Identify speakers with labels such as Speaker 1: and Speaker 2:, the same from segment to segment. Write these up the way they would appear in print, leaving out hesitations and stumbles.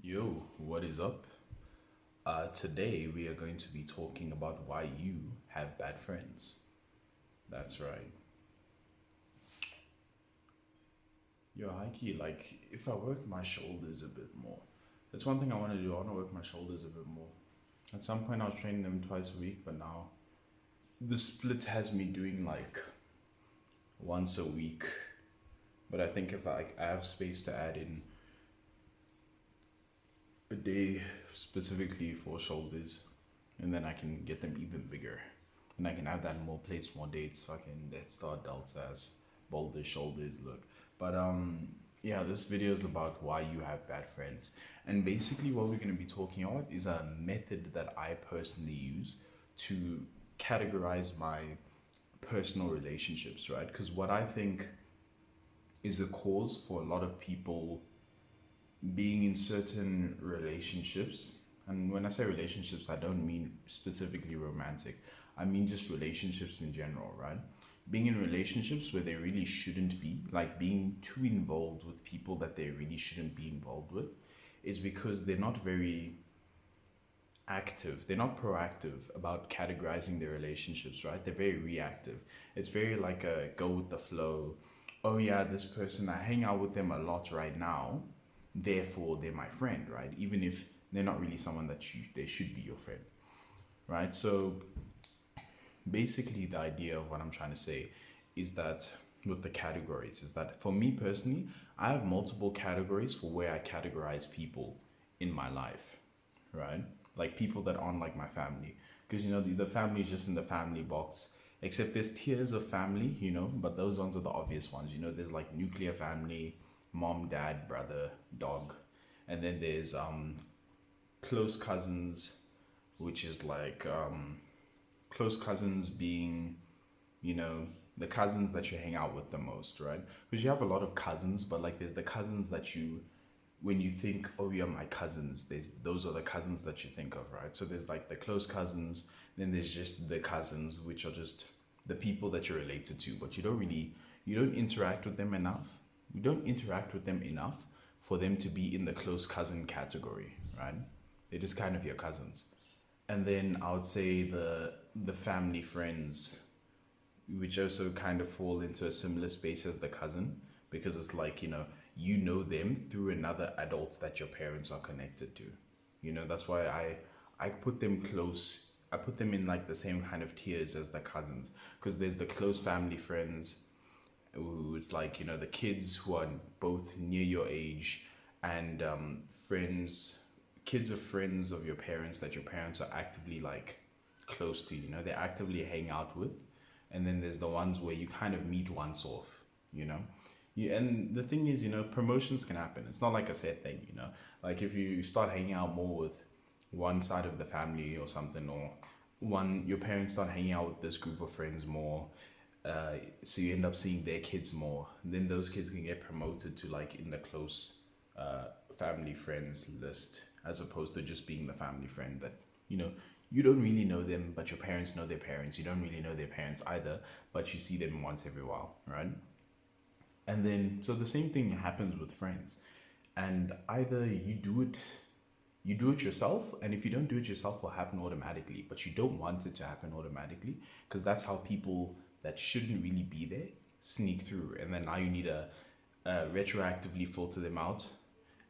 Speaker 1: Yo, what is up? Today we are going to be talking about why you have bad friends. That's right. Yo, Heike, like if I work my shoulders a bit more, that's one thing I want to do. I want to work my shoulders a bit more. At some point, I was training them twice a week, but now the split has me doing like once a week. But I think if I have space to add in a day specifically for shoulders, and then I can get them even bigger. And I can have that more plates, more dates, fucking Death Star delts as boulder shoulders look. But yeah, this video is about why you have bad friends. And basically what we're gonna be talking about is a method that I personally use to categorize my personal relationships, right? Because what I think is a cause for a lot of people being in certain relationships, and when I say relationships, I don't mean specifically romantic, I mean just relationships in general, right? Being in relationships where they really shouldn't be, like being too involved with people that they really shouldn't be involved with, is because they're not very active, they're not proactive about categorizing their relationships, right? They're very reactive. It's very like a go with the flow. Oh yeah, this person, I hang out with them a lot right now, therefore they're my friend, right? Even if they're not really someone that they should be your friend, right? So basically the idea of what I'm trying to say is that with the categories is that for me personally, I have multiple categories for where I categorize people in my life, right? Like people that aren't like my family, because the family is just in the family box. Except there's tiers of family, but those ones are the obvious ones. There's like nuclear family, mom, dad, brother, dog, and then there's close cousins, which is like close cousins being, you know, the cousins that you hang out with the most, right? Because you have a lot of cousins, but like there's the cousins that you, when you think, oh, you're my cousins, those are the cousins that you think of, right? So there's like the close cousins, then there's just the cousins, which are just the people that you're related to, but you don't interact with them enough. You don't interact with them enough for them to be in the close cousin category, right? They're just kind of your cousins. And then I would say the family friends, which also kind of fall into a similar space as the cousin, because it's like you know them through another adult that your parents are connected to. That's why I put them close. I put them in like the same kind of tiers as the cousins, because there's the close family friends who it's like the kids who are both near your age, and friends, kids of friends of your parents that your parents are actively like close to, they actively hang out with. And then there's the ones where you kind of meet once off, you know and the thing is, promotions can happen. It's not like a set thing, like if you start hanging out more with one side of the family or something, or one your parents start hanging out with this group of friends more, so you end up seeing their kids more, then those kids can get promoted to like in the close family friends list, as opposed to just being the family friend that you know you don't really know them, but your parents know their parents. You don't really know their parents either, but you see them once every while, right? And then so the same thing happens with friends. And either you do it yourself, and if you don't do it yourself, it will happen automatically, but you don't want it to happen automatically, because that's how people that shouldn't really be there sneak through, and then now you need to retroactively filter them out.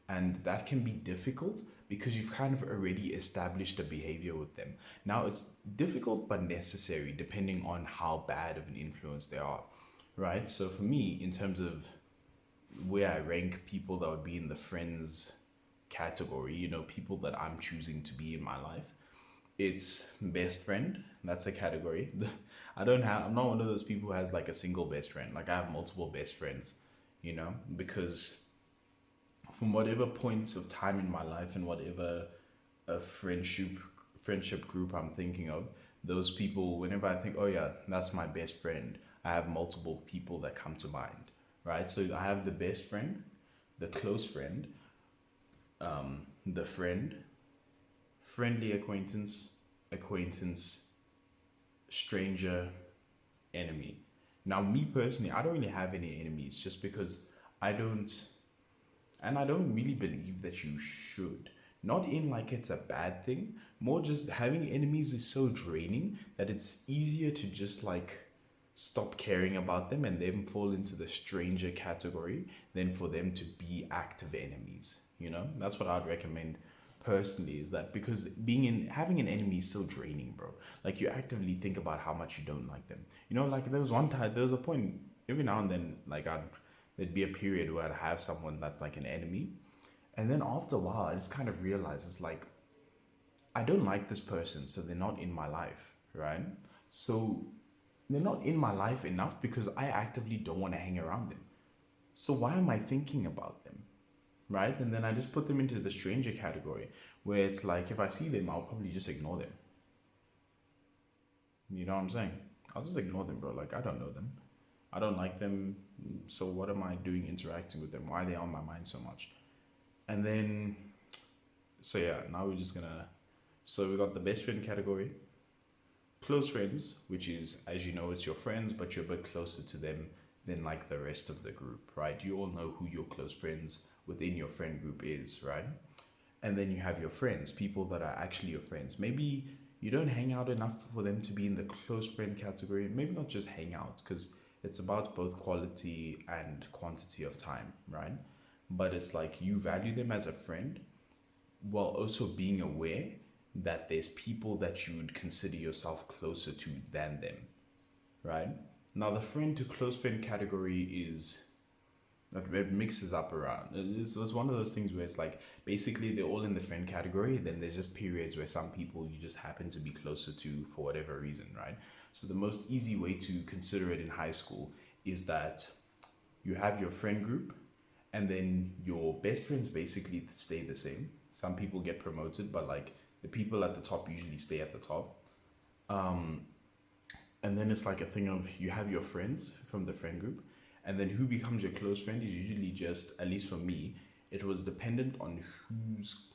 Speaker 1: And that can be difficult because you've kind of already established a behavior with them. Now it's difficult but necessary depending on how bad of an influence they are, right? So for me, in terms of where I rank people that would be in the friends category, people that I'm choosing to be in my life, it's best friend. That's a category. I'm not one of those people who has like a single best friend. Like I have multiple best friends, because from whatever points of time in my life and whatever a friendship group I'm thinking of, those people, whenever I think, oh yeah, that's my best friend, I have multiple people that come to mind, right? So I have the best friend, the close friend, the friend, friendly acquaintance, stranger, enemy. Now, me personally, I don't really have any enemies, just because I don't And I don't really believe that you should. Not in like it's a bad thing, more just having enemies is so draining that it's easier to just like stop caring about them and then fall into the stranger category than for them to be active enemies. You know, that's what I'd recommend personally, is that because being in having an enemy is so draining, bro. Like you actively think about how much you don't like them. You know, like there was a point every now and then, like there'd be a period where I'd have someone that's like an enemy, and then after a while I just kind of realize it's like I don't like this person, so they're not in my life, right? So they're not in my life enough because I actively don't want to hang around them. So why am I thinking about them? Right? And then I just put them into the stranger category where it's like if I see them, I'll probably just ignore them. You know what I'm saying? I'll just ignore them, bro. Like I don't know them. I don't like them. So what am I doing interacting with them? Why are they on my mind so much? And then, so yeah, now we're just gonna. So we got the best friend category, close friends, which is, as you know, it's your friends, but you're a bit closer to them than like the rest of the group, right? You all know who your close friends within your friend group is, right? And then you have your friends, people that are actually your friends. Maybe you don't hang out enough for them to be in the close friend category. Maybe not just hang out, because it's about both quality and quantity of time, right? But it's like you value them as a friend while also being aware that there's people that you would consider yourself closer to than them, right? Now, the friend to close friend category is it mixes up around. It's one of those things where it's like basically they're all in the friend category. Then there's just periods where some people you just happen to be closer to for whatever reason, right? So the most easy way to consider it in high school is that you have your friend group, and then your best friends basically stay the same. Some people get promoted, but like the people at the top usually stay at the top. And then it's like a thing of you have your friends from the friend group, and then who becomes your close friend is usually just, at least for me, it was dependent on whose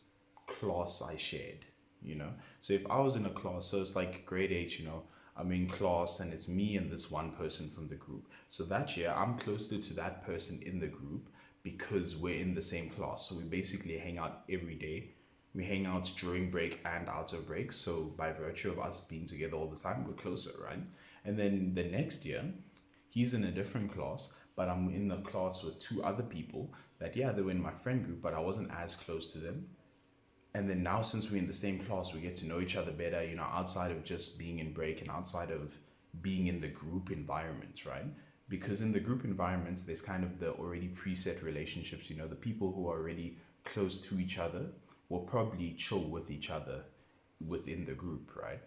Speaker 1: class I shared, you know? So if I was in a class, so it's like grade 8, you know, I'm in class and it's me and this one person from the group. So that year I'm closer to that person in the group because we're in the same class. So we basically hang out every day. We hang out during break and out of break. So by virtue of us being together all the time, we're closer, right? And then the next year, he's in a different class, but I'm in a class with two other people that, yeah, they were in my friend group, but I wasn't as close to them. And then now, since we're in the same class, we get to know each other better, you know, outside of just being in break and outside of being in the group environments, right? Because in the group environments, there's kind of the already preset relationships, you know, the people who are already close to each other will probably chill with each other within the group, right?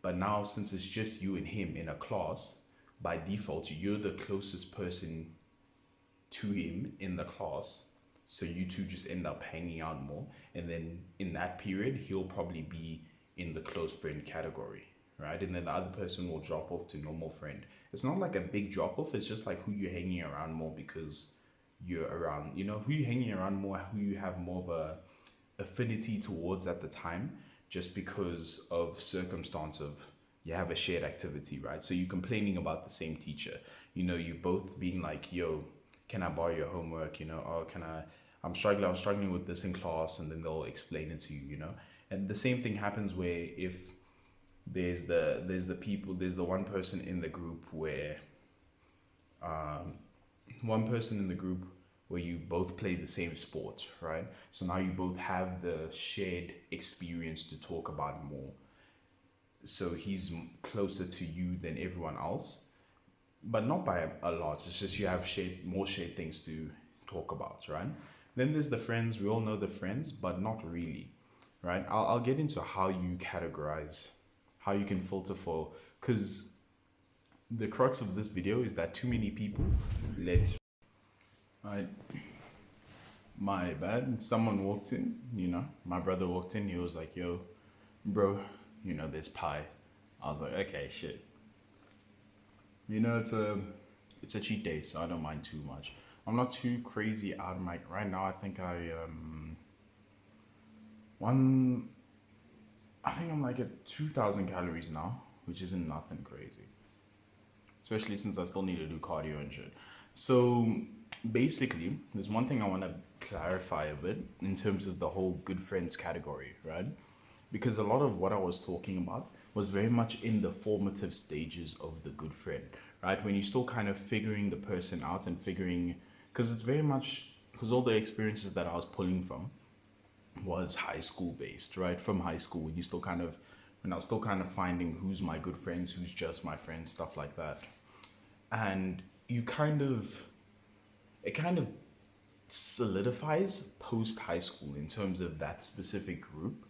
Speaker 1: But now, since it's just you and him in a class, by default, you're the closest person to him in the class. So you two just end up hanging out more. And then in that period, he'll probably be in the close friend category, right? And then the other person will drop off to normal friend. It's not like a big drop off, it's just like who you're hanging around more because you're around, you know, who you're hanging around more, who you have more of a affinity towards at the time, just because of circumstance of you have a shared activity, right? So you're complaining about the same teacher, you know, you both being like, yo, can I borrow your homework? You know, oh, can I was struggling with this in class, and then they'll explain it to you, you know. And the same thing happens where if there's the one person in the group where one person in the group where you both play the same sport, right? So now you both have the shared experience to talk about more. So he's closer to you than everyone else, but not by a lot. It's just you have more shared things to talk about, right? Then there's the friends. We all know the friends, but not really, right? I'll get into how you categorize, how you can filter for, because the crux of this video is that too many people let, right? My bad. Someone walked in, you know, my brother walked in. He was like, yo, bro, you know, there's pie. I was like, okay, shit. You know, it's a cheat day, so I don't mind too much. I'm not too crazy out of my right now. One I think I'm like at 2,000 calories now, which isn't nothing crazy. Especially since I still need to do cardio and shit. So basically, there's one thing I want to clarify a bit in terms of the whole good friends category, right? Because a lot of what I was talking about was very much in the formative stages of the good friend, right? When you're still kind of figuring the person out and figuring, because it's very much, because all the experiences that I was pulling from was high school based, right? From high school, when you still kind of, when I was still kind of finding who's my good friends, who's just my friends, stuff like that. And you kind of, it kind of solidifies post high school in terms of that specific group,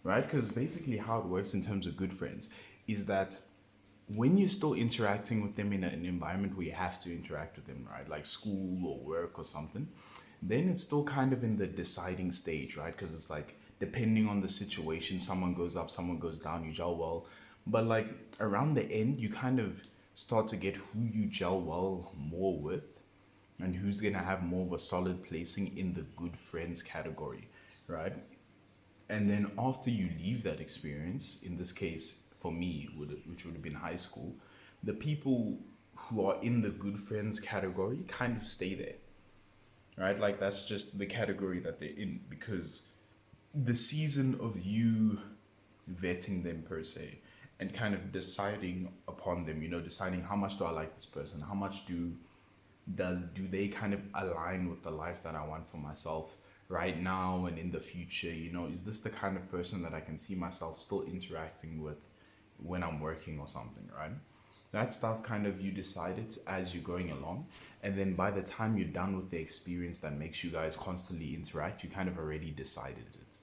Speaker 1: right? Because basically, how it works in terms of good friends is that when you're still interacting with them in an environment where you have to interact with them, right? Like school or work or something, then it's still kind of in the deciding stage, right? Because it's like depending on the situation, someone goes up, someone goes down, you gel well. But like around the end, you kind of start to get who you gel well more with and who's gonna have more of a solid placing in the good friends category, right? And then after you leave that experience, in this case for me, which would have been high school, the people who are in the good friends category kind of stay there, right? Like that's just the category that they're in because the season of you vetting them per se and kind of deciding upon them, deciding how much do I like this person, how much do they kind of align with the life that I want for myself right now and in the future? Is this the kind of person that I can see myself still interacting with when I'm working or something, right? That stuff kind of you decide it as you're going along. And then by the time you're done with the experience that makes you guys constantly interact, you kind of already decided it.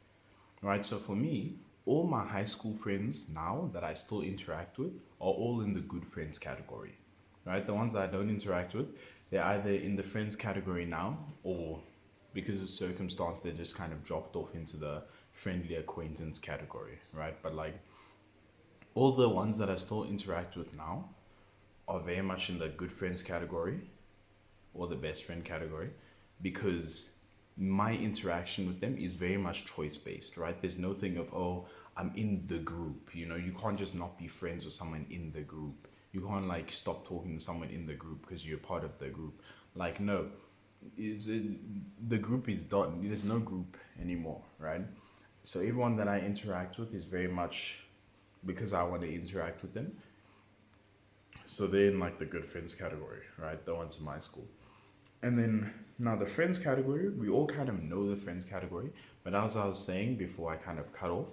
Speaker 1: Right? So for me, all my high school friends now that I still interact with are all in the good friends category. Right? The ones that I don't interact with, they're either in the friends category now or because of circumstance they just kind of dropped off into the friendly acquaintance category, right? But like all the ones that I still interact with now are very much in the good friends category or the best friend category because my interaction with them is very much choice based, right? There's no thing of, oh, I'm in the group. You can't just not be friends with someone in the group. You can't like stop talking to someone in the group because you're part of the group. Like, no, the group is done. There's no group anymore, right? So everyone that I interact with is very much because I want to interact with them. So they're in like the good friends category, right? The ones in my school. And then now the friends category, we all kind of know the friends category, but as I was saying before I kind of cut off,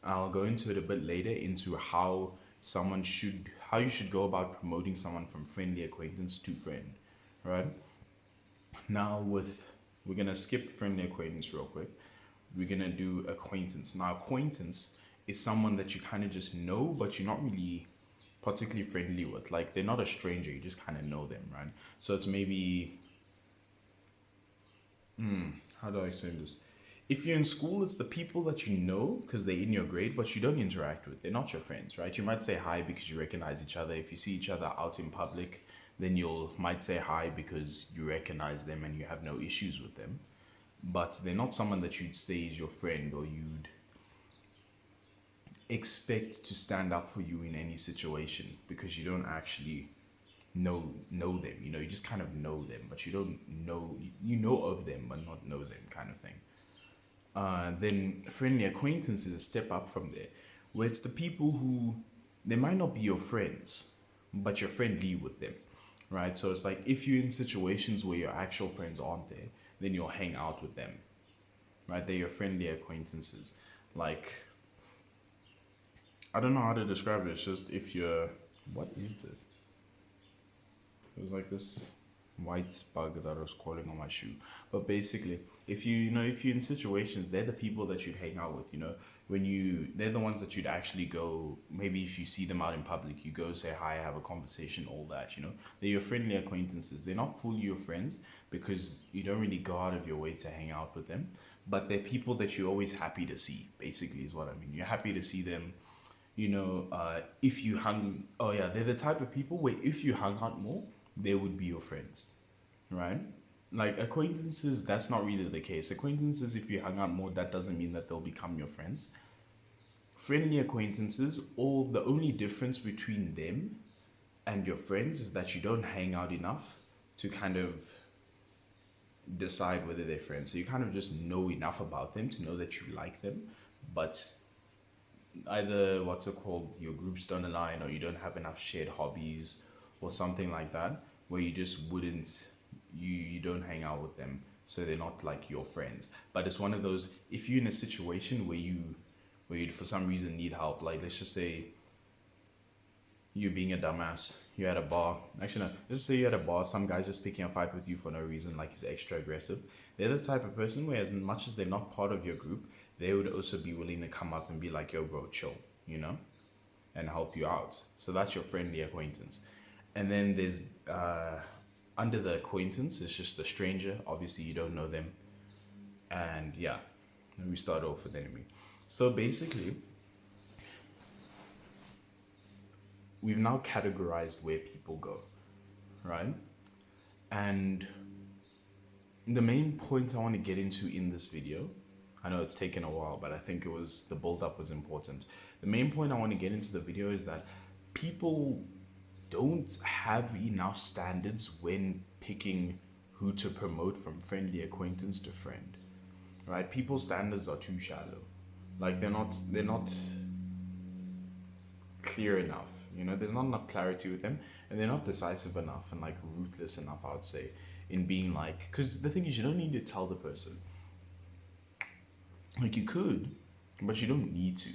Speaker 1: I'll go into it a bit later into how you should go about promoting someone from friendly acquaintance to friend, right? Now we're gonna skip friendly acquaintance real quick. We're gonna do acquaintance. Now acquaintance is someone that you kind of just know, but you're not really particularly friendly with. Like they're not a stranger, you just kind of know them, right? So it's maybe how do I explain this? If you're in school, it's the people that you know because they're in your grade, but you don't interact with. They're not your friends, right? You might say hi because you recognize each other. If you see each other out in public, then you'll might say hi because you recognize them and you have no issues with them. But they're not someone that you'd say is your friend or you'd expect to stand up for you in any situation because you don't actually know them. You just kind of know them, but you don't know you know of them but not know them kind of thing. Then friendly acquaintance is a step up from there, where it's the people who they might not be your friends, but you're friendly with them, right? So it's like if you're in situations where your actual friends aren't there, then you'll hang out with them, right? They're your friendly acquaintances. Like I don't know how to describe it. It's just if you're what is this? It was like this white bug that was crawling on my shoe. But basically, if if you're in situations, they're the people that you'd hang out with. They're the ones that you'd actually go. Maybe if you see them out in public, you go say hi, have a conversation, all that. They're your friendly acquaintances. They're not fully your friends because you don't really go out of your way to hang out with them. But they're people that you're always happy to see. Basically, is what I mean. You're happy to see them. If you hung, oh yeah, they're the type of people where if you hung out more, they would be your friends, right? Like acquaintances, that's not really the case. Acquaintances, if you hang out more, that doesn't mean that they'll become your friends. Friendly acquaintances, all the only difference between them and your friends is that you don't hang out enough to kind of decide whether they're friends. So you kind of just know enough about them to know that you like them, but either what's it called, your groups don't align, or you don't have enough shared hobbies or something like that, where you just wouldn't, you don't hang out with them, so they're not like your friends. But it's one of those, if you're in a situation where you for some reason need help, like let's just say you being a dumbass, you're at a bar. Actually, no, let's just say you're at a bar, some guy's just picking a fight with you for no reason, like he's extra aggressive. They're the type of person where, as much as they're not part of your group, they would also be willing to come up and be like, yo, bro, chill, you know, and help you out. So that's your friendly acquaintance. And then there's, under the acquaintance, it's just a stranger. Obviously, you don't know them. And yeah, we start off with enemy. So basically, we've now categorized where people go, right? And the main point I want to get into in this video, I know it's taken a while, but I think the build up was important. The main point I want to get into the video is that people don't have enough standards when picking who to promote from friendly acquaintance to friend, right? People's standards are too shallow. Like they're not clear enough. You know, there's not enough clarity with them, and they're not decisive enough and like ruthless enough, I would say, in being like, because the thing is, you don't need to tell the person. Like you could, but you don't need to.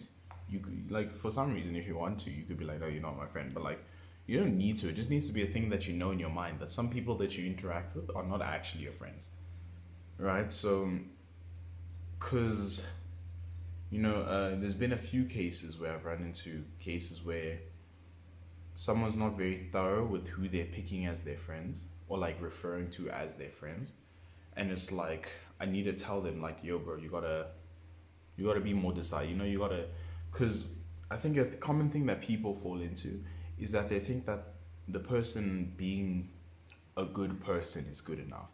Speaker 1: You could, like, for some reason, if you want to, you could be like, no, you're not my friend, but like, you don't need to. It just needs to be a thing that you know in your mind that some people that you interact with are not actually your friends, right? So, because there's been a few cases where I've run into cases where someone's not very thorough with who they're picking as their friends or like referring to as their friends, and it's like I need to tell them like, yo, bro, you gotta be more decisive. You gotta, because I think a common thing that people fall into is that they think that the person being a good person is good enough.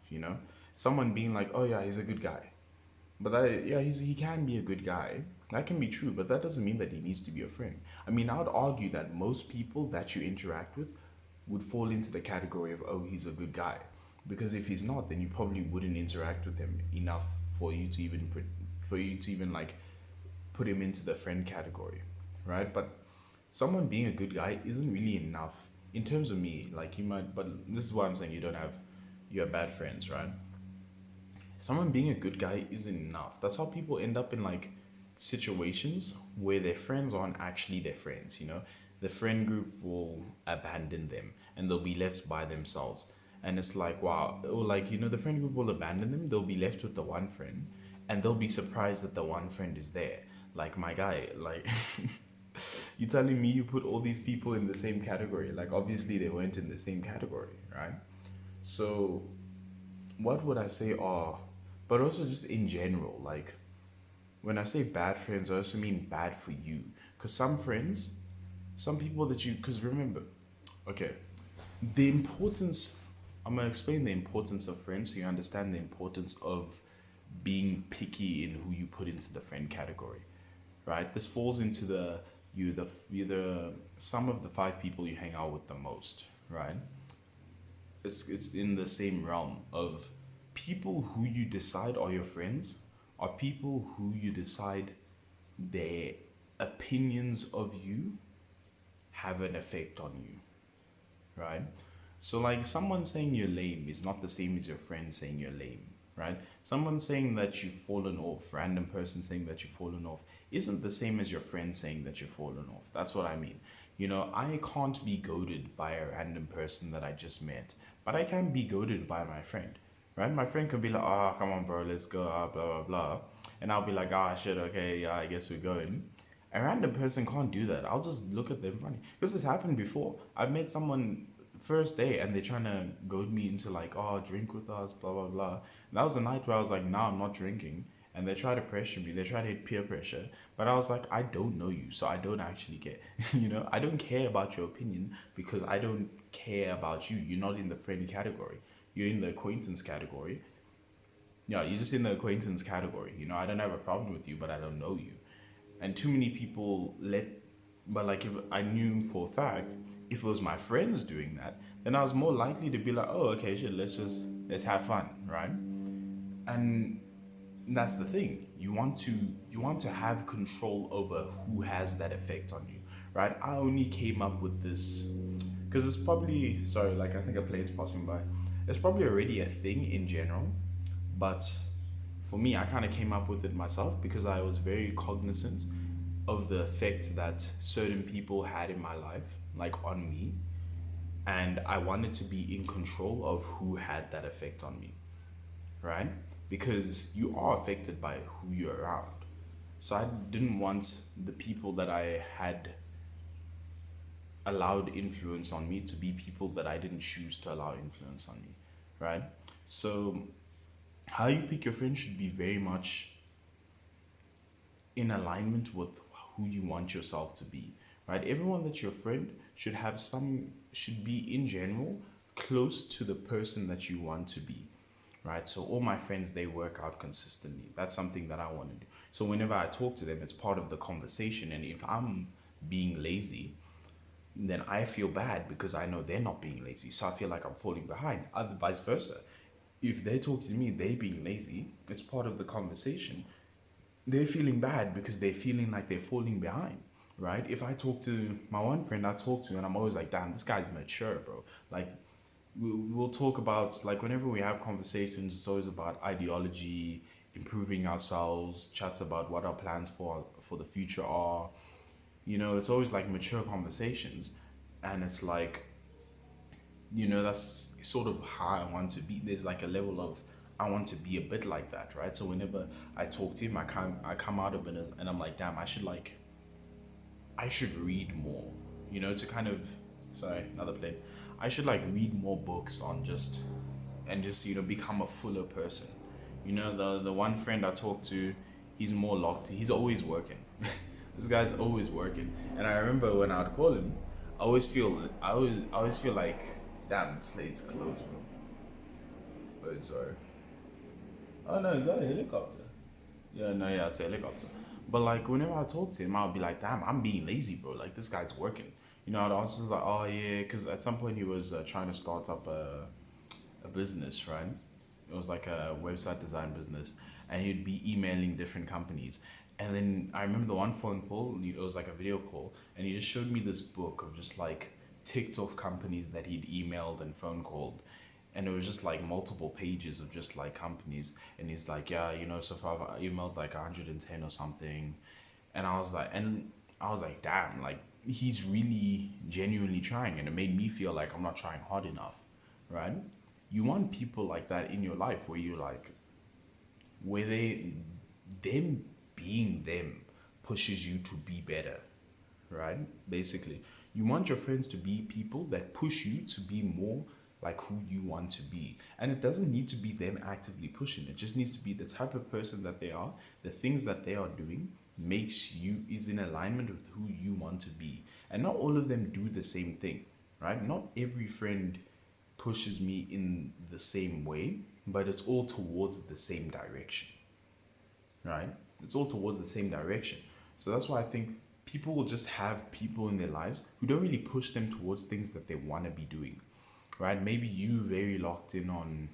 Speaker 1: Someone being like, oh yeah, he's a good guy. But he can be a good guy. That can be true, but that doesn't mean that he needs to be a friend. I mean, I would argue that most people that you interact with would fall into the category of, oh, he's a good guy. Because if he's not, then you probably wouldn't interact with him enough for you to even like put him into the friend category, right? But someone being a good guy isn't really enough in terms of me. Like you might, but this is why I'm saying you have bad friends, right? Someone being a good guy isn't enough. That's how people end up in like situations where their friends aren't actually their friends. The friend group will abandon them and they'll be left by themselves. And it's like, wow, or like, the friend group will abandon them. They'll be left with the one friend and they'll be surprised that the one friend is there. Like, my guy, like, you telling me you put all these people in the same category? Like, obviously they weren't in the same category, right? So, what would I say are, but also just in general, like, when I say bad friends, I also mean bad for you. Because some people because remember, okay, the importance, I'm going to explain the importance of friends so you understand the importance of being picky in who you put into the friend category, right? This falls into you're the sum of the 5 people you hang out with the most, right? It's in the same realm of people who you decide are your friends are people who you decide their opinions of you have an effect on you, right? So like someone saying you're lame is not the same as your friend saying you're lame, right? Someone saying that you've fallen off, random person saying that you've fallen off, isn't the same as your friend saying that you've fallen off. That's what I mean. I can't be goaded by a random person that I just met, but I can be goaded by my friend, right? My friend could be like, oh, come on, bro, let's go, blah, blah, blah. And I'll be like, ah, shit, okay, yeah, I guess we're going. A random person can't do that. I'll just look at them funny. Because this happened before. I've met someone first day and they're trying to goad me into like, oh, drink with us, blah, blah, blah. And that was the night where I was like, nah, I'm not drinking. And they try to pressure me. They try to hit peer pressure. But I was like, I don't know you, so I don't actually care. I don't care about your opinion because I don't care about you. You're not in the friend category. You're in the acquaintance category. Yeah, you're just in the acquaintance category. I don't have a problem with you, but I don't know you. And too many people but like if I knew for a fact, If it was my friends doing that, then I was more likely to be like, oh, okay, shit, let's have fun, right? And that's the thing. You want to have control over who has that effect on you, right? I only came up with this because it's probably sorry, like I think a plane's passing by. It's probably already a thing in general, but for me, I kind of came up with it myself because I was very cognizant of the effect that certain people had in my life, like on me, and I wanted to be in control of who had that effect on me, right? Because you are affected by who you're around. So I didn't want the people that I had allowed influence on me to be people that I didn't choose to allow influence on me, right? So how you pick your friends should be very much in alignment with who you want yourself to be, right? Everyone that's your friend should be in general close to the person that you want to be, right? So all my friends, they work out consistently. That's something that I want to do. So whenever I talk to them, it's part of the conversation. And if I'm being lazy, then I feel bad because I know they're not being lazy. So I feel like I'm falling behind. Other vice versa. If they talk to me, they being lazy, it's part of the conversation. They're feeling bad because they're feeling like they're falling behind, right? If I talk to my one friend, I talk to, and I'm always like, damn, this guy's mature, bro. Like, we'll talk about, like, whenever we have conversations, it's always about ideology, improving ourselves, chats about what our plans for the future are. It's always like mature conversations, and it's like that's sort of how I want to be. There's like a level of I want to be a bit like that, right? So whenever I talk to him, I come out of it and I'm like, damn, I should read more, to kind of sorry, another plane. I should like read more books on just become a fuller person. The one friend I talk to, he's more locked. He's always working. This guy's always working. And I remember when I would call him, I always feel like, damn, this plane's close, bro. But sorry. Oh no, is that a helicopter? Yeah, no, yeah, it's a helicopter. But like whenever I talk to him, I'll be like, damn, I'm being lazy, bro. Like this guy's working. I'd also like, oh yeah, because at some point he was trying to start up a business, right? It was like a website design business, and he'd be emailing different companies. And then I remember the one phone call, it was like a video call, and he just showed me this book of just like ticked off companies that he'd emailed and phone called. And it was just like multiple pages of just like companies. And he's like, yeah, so far I've emailed like 110 or something. And I was like, damn, like he's really genuinely trying. And it made me feel like I'm not trying hard enough, right? You want people like that in your life where you like where them being them pushes you to be better, right? Basically, you want your friends to be people that push you to be more like who you want to be. And it doesn't need to be them actively pushing. It just needs to be the type of person that they are. The things that they are doing is in alignment with who you want to be. And not all of them do the same thing, right? Not every friend pushes me in the same way, but it's all towards the same direction, right? It's all towards the same direction. So that's why I think people will just have people in their lives who don't really push them towards things that they want to be doing, right? Maybe you very locked in on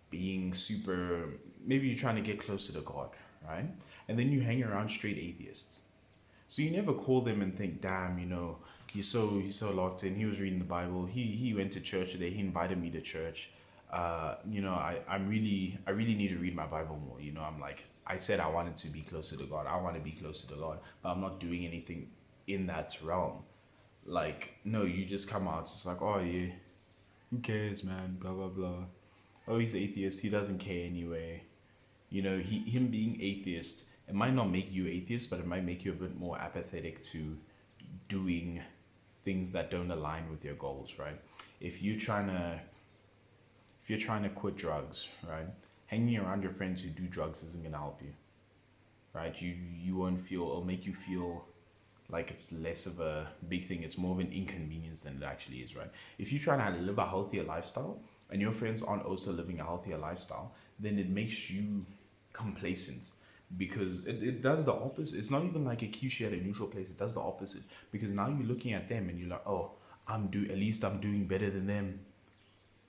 Speaker 1: being super, maybe you're trying to get closer to God, right? And then you hang around straight atheists. So you never call them and think, damn, he's so locked in. He was reading the Bible. He went to church today. He invited me to church. I really need to read my Bible more. I'm like I said I wanted to be closer to God. I want to be closer to God, but I'm not doing anything in that realm. Like no, you just come out. It's like oh yeah, who cares, man? Blah blah blah. Oh, he's atheist. He doesn't care anyway. Him being atheist, it might not make you atheist, but it might make you a bit more apathetic to doing things that don't align with your goals, right? If you're trying to if you're trying to quit drugs, right? Hanging around your friends who do drugs isn't gonna help you, right? You won't feel it'll make you feel like it's less of a big thing. It's more of an inconvenience than it actually is, right? If you're trying to live a healthier lifestyle and your friends aren't also living a healthier lifestyle, then it makes you complacent because it does the opposite. It's not even like it keeps you at a neutral place. It does the opposite because now you're looking at them and you're like, oh, at least I'm doing better than them.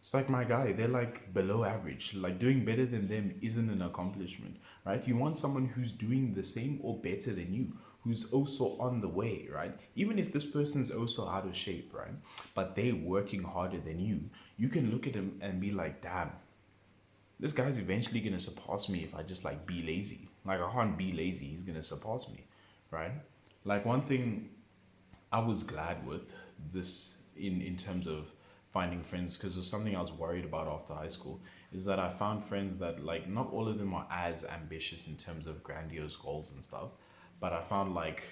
Speaker 1: It's like, my guy, they're like below average. Like, doing better than them isn't an accomplishment, right? You want someone who's doing the same or better than you, who's also on the way, right? Even if this person's also out of shape, right? But they're working harder than you can look at them and be like, damn, this guy's eventually gonna surpass me if I just like be lazy. Like, I can't be lazy, he's gonna surpass me, right? Like, one thing I was glad with this in terms of finding friends, because it was something I was worried about after high school, is that I found friends that, like, not all of them are as ambitious in terms of grandiose goals and stuff, but I found, like,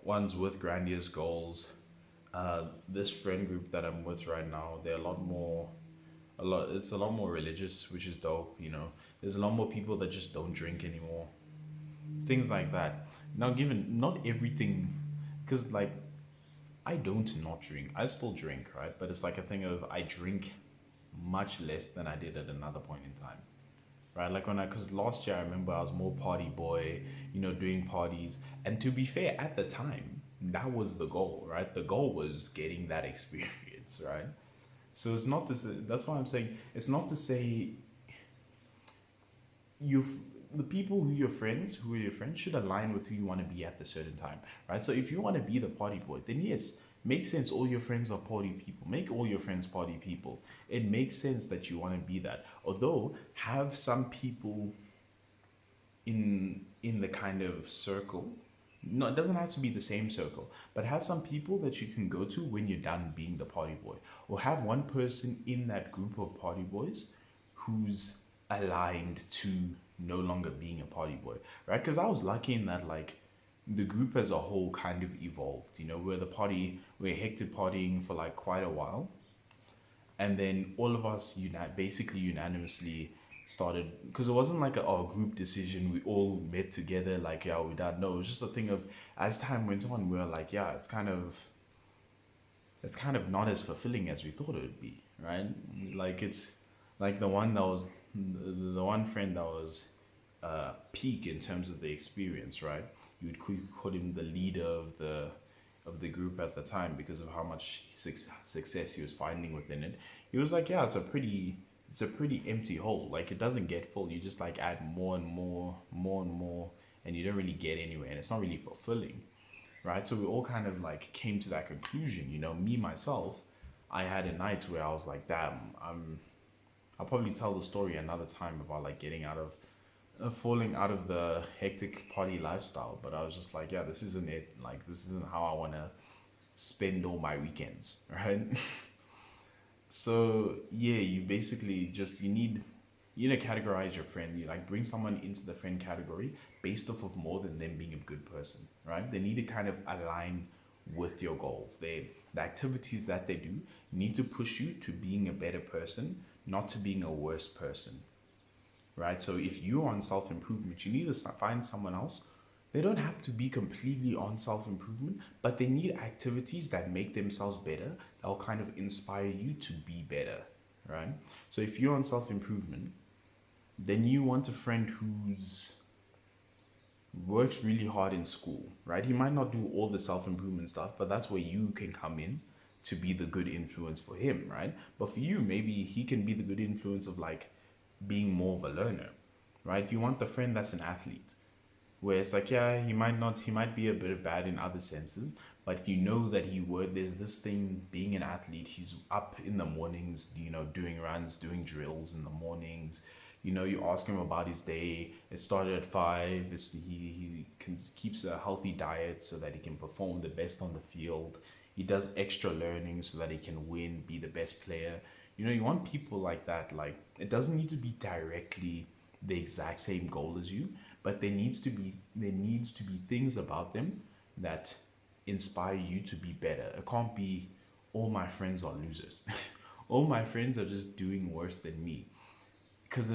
Speaker 1: ones with grandiose goals. This friend group that I'm with right now, they're a lot it's a lot more religious, which is dope. There's a lot more people that just don't drink anymore, things like that. Now, given not everything, because, like, I don't not drink. I still drink, right? But it's like a thing of, I drink much less than I did at another point in time, right? Like, because last year I remember I was more party boy, doing parties. And to be fair, at the time, that was the goal, right? The goal was getting that experience, right? So it's not to say, that's why I'm saying, it's not to say you the people who are your friends should align with who you want to be at the certain time, right? So if you want to be the party boy, then yes, makes sense, all your friends are party people, make all your friends party people. It makes sense that you want to be that, although have some people in the kind of circle. No, it doesn't have to be the same circle, but have some people that you can go to when you're done being the party boy, or have one person in that group of party boys who's aligned to no longer being a party boy, right? Because I was lucky in that, like, the group as a whole kind of evolved. We're hectic partying for like quite a while, and then all of us basically unanimously started, because it wasn't like a group decision. We all met together, like, yeah, we done. No, it was just a thing of, as time went on, we were like, yeah, it's kind of not as fulfilling as we thought it would be, right? Like, it's like the one friend that was peak in terms of the experience, right? You could call him the leader of the group at the time, because of how much success he was finding within it. He was like, yeah, it's a pretty empty hole. Like, it doesn't get full. You just like add more and more, more and more, and you don't really get anywhere, and it's not really fulfilling, right? So we all kind of like came to that conclusion. Me myself, I had a night where I was like, damn, I'll probably tell the story another time about like getting out of falling out of the hectic party lifestyle. But I was just like, yeah, this isn't it. Like, this isn't how I want to spend all my weekends, right? So yeah, you basically just you need to categorize your friend. You like bring someone into the friend category based off of more than them being a good person, right? They need to kind of align with your goals. The activities that they do need to push you to being a better person, not to being a worse person, right? So if you're on self improvement, you need to find someone else. They don't have to be completely on self improvement, but they need activities that make themselves better, that'll kind of inspire you to be better, right? So if you're on self improvement, then you want a friend who's works really hard in school, right? He might not do all the self improvement stuff, but that's where you can come in to be the good influence for him, right? But for you, maybe he can be the good influence of like being more of a learner, right? You want the friend that's an athlete, where it's like, yeah, he might be a bit bad in other senses, but you know that there's this thing, being an athlete, he's up in the mornings, doing runs, doing drills in the mornings. You ask him about his day. It started at 5. Keeps a healthy diet so that he can perform the best on the field. He does extra learning so that he can win, be the best player. You want people like that. Like, it doesn't need to be directly the exact same goal as you, but there needs to be things about them that inspire you to be better. It can't be, all my friends are losers. All my friends are just doing worse than me, because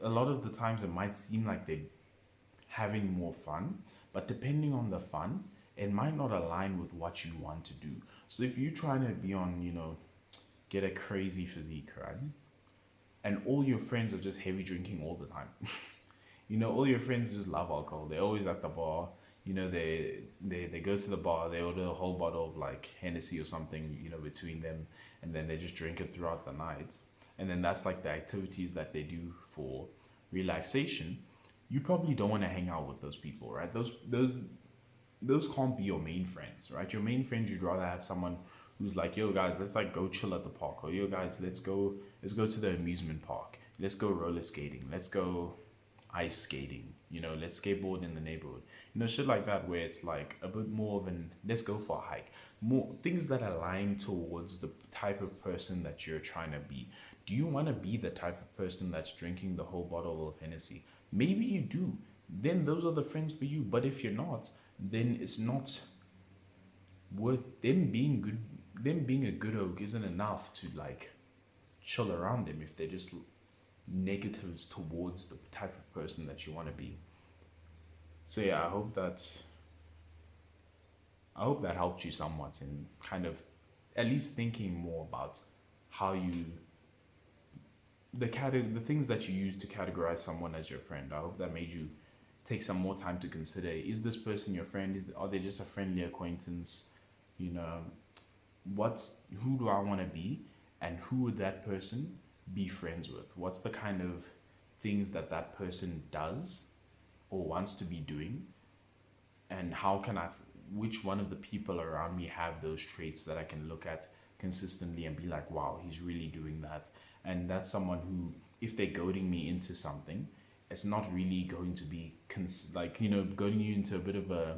Speaker 1: a lot of the times it might seem like they're having more fun, but depending on the fun, it might not align with what you want to do. So if you're trying to be on, get a crazy physique, right? And all your friends are just heavy drinking all the time. All your friends just love alcohol. They're always at the bar. You know, they go to the bar, they order a whole bottle of like Hennessy or something, you know, between them, and then they just drink it throughout the night. And then that's like the activities that they do for relaxation. You probably don't want to hang out with those people, right? Those can't be your main friends, right? Your main friends, you'd rather have someone who's like, yo guys, let's like go chill at the park, or yo guys, let's go to the amusement park, let's go roller skating, let's go ice skating, you know, let's skateboard in the neighborhood, you know, shit like that, where it's like a bit more of an let's go for a hike, more things that align towards the type of person that you're trying to be. Do you want to be the type of person that's drinking the whole bottle of Hennessy? Maybe you do. Then those are the friends for you. But if you're not, then it's not worth them being good. Them being a good oak isn't enough to like chill around them if they're just negatives towards the type of person that you want to be. So yeah, I hope that helped you somewhat in kind of at least thinking more about how you the things that you use to categorize someone as your friend. I hope that made you take some more time to consider: is this person your friend? Are they just a friendly acquaintance? You know, who do I want to be, and who would that person be friends with? What's the kind of things that that person does or wants to be doing, and how can which one of the people around me have those traits that I can look at consistently and be like, wow, he's really doing that. And that's someone who, if they're goading me into something, it's not really going to be like, you know, goading you into a bit of a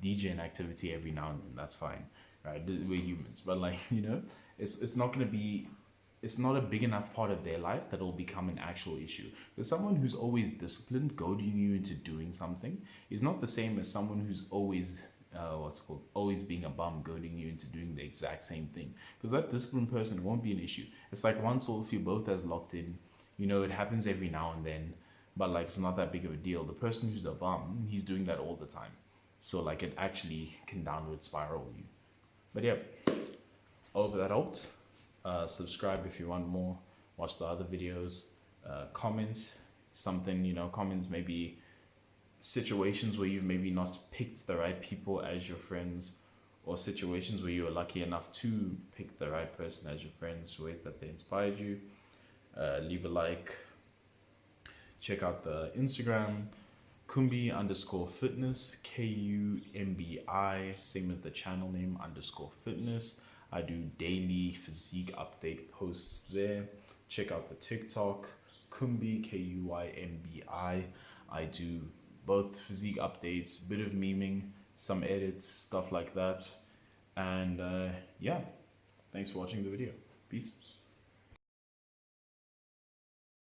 Speaker 1: DJing activity every now and then. That's fine, right? We're humans, but like, you know, it's not going to be, it's not a big enough part of their life that will become an actual issue. Because someone who's always disciplined, goading you into doing something, is not the same as someone who's always always being a bum, goading you into doing the exact same thing. Because that disciplined person won't be an issue. It's like once or if you both as locked in, you know, it happens every now and then, but like it's not that big of a deal. The person who's a bum, he's doing that all the time. So like it actually can downward spiral you. But yeah, I hope that helped. Subscribe if you want more. Watch the other videos. Comment something, you know, comments maybe situations where you've maybe not picked the right people as your friends, or situations where you were lucky enough to pick the right person as your friends, ways that they inspired you. Leave a like. Check out the Instagram, Kumbi_fitness, KUMBI, same as the channel name _fitness. I do daily physique update posts there. Check out the TikTok, Kumbi, KUYMBI. I do both physique updates, bit of memeing, some edits, stuff like that. And yeah, thanks for watching the video. Peace.